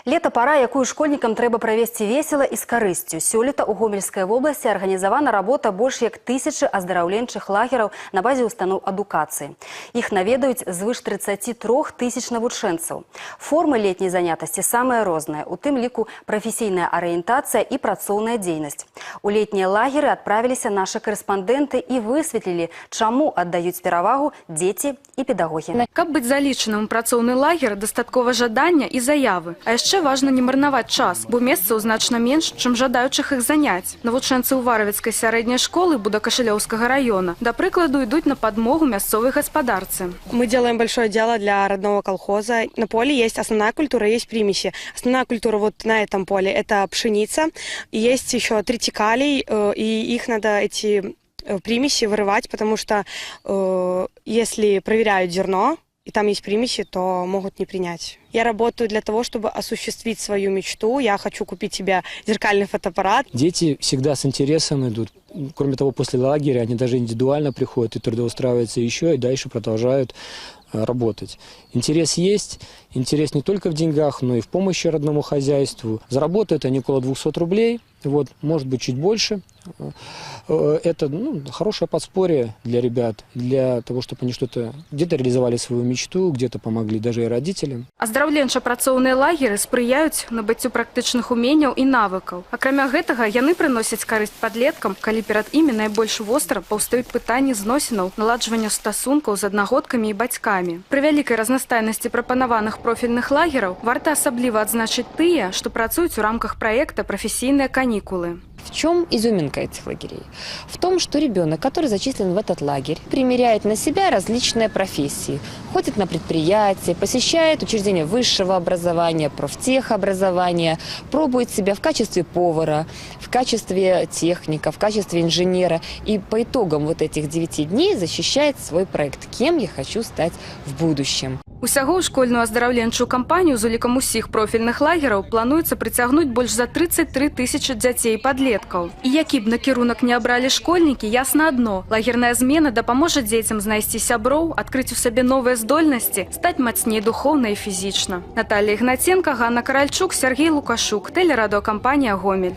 Лета пора, якую школьнікам трэба правесці весела і з карысцю. Сёлета ў Гомельскай вобласці арганізавана работа больш як 1000 аздараўленчых лагераў на базе устаноў адукацыі. Іх наведаюць звыш 33 000 навучэнцаў. Формы летняй занятасці самыя розныя, у тым ліку прафесійная арыентацыя і працоўная дзейнасць. У летнія лагеры адправіліся нашы корэспандэнты і высветлілі, чаму аддаюць перавагу дзеці і педагогі. Каб быць залічаным у працоўны лагер, дастаткова жадання і заявы. А яшчэ важна не марнаваць час, бо месцаў значна менш, чым жадаючых іх заняць. Навучэнцы Уваровецкай сярэдняй школы Будакашылёўскага района, да прыкладу, ідуць на падмогу мясцовай гаспадарцы. Мы делаем большое дело для родного колхоза. На поле есть основная культура, есть примеси. Основная культура вот на этом поле – это пшеница. Есть еще тритикалий, и их надо, эти примеси, вырывать, потому что если проверяют зерно, и там есть примеси, то могут не принять. Я работаю для того, чтобы осуществить свою мечту. Я хочу купить себе зеркальный фотоаппарат. Дети всегда с интересом идут. Кроме того, после лагеря они даже индивидуально приходят и трудоустраиваются еще, и дальше продолжают работать. Интерес есть. Интерес не только в деньгах, но и в помощи родному хозяйству. Заработают они около 200 рублей. Вот, может быть, чуть больше. Это хорошее подспорье для ребят, для того, чтобы они что-то где-то реализовали свою мечту, где-то помогли даже и родителям. Аздараўленча-працоўныя лагеры спрыяюць набыццю практычных уменняў і навыкаў. Акрамя гэтага, яны прыносяць карысць падлеткам, калі перад імі найбольш востра паўстаюць пытанні зносінаў, наладжвання стасункаў з аднагодкамі і бацькамі. Пры вялікай разнастайнасці прапанаваных профільных лагераў варта асабліва адзначыць тыя, што працуюць у рамках праекта «Прафесійныя канікулы». В чем изюминка этих лагерей? В том, что ребенок, который зачислен в этот лагерь, примеряет на себя различные профессии. Ходит на предприятия, посещает учреждения высшего образования, профтехобразования, пробует себя в качестве повара, в качестве техника, в качестве инженера. И по итогам вот этих 9 дней защищает свой проект «Кем я хочу стать в будущем». Усяго ў школьную аздараўленчую кампанію з улікам усіх профільных лагераў плануецца прыцягнуць больш за 33 000 дзяцей і падлеткаў. І які б накірунак не абралі школьнікі, ясна адно – лагерная змена дапаможа дзецям знайсці сяброў, адкрыць у сабе новыя здольнасці, стаць мацней духоўна і фізічна. Наталья Ігнаценка, Ганна Каральчук, Сергей Лукашук, тэлерадыёкампанія «Гомель».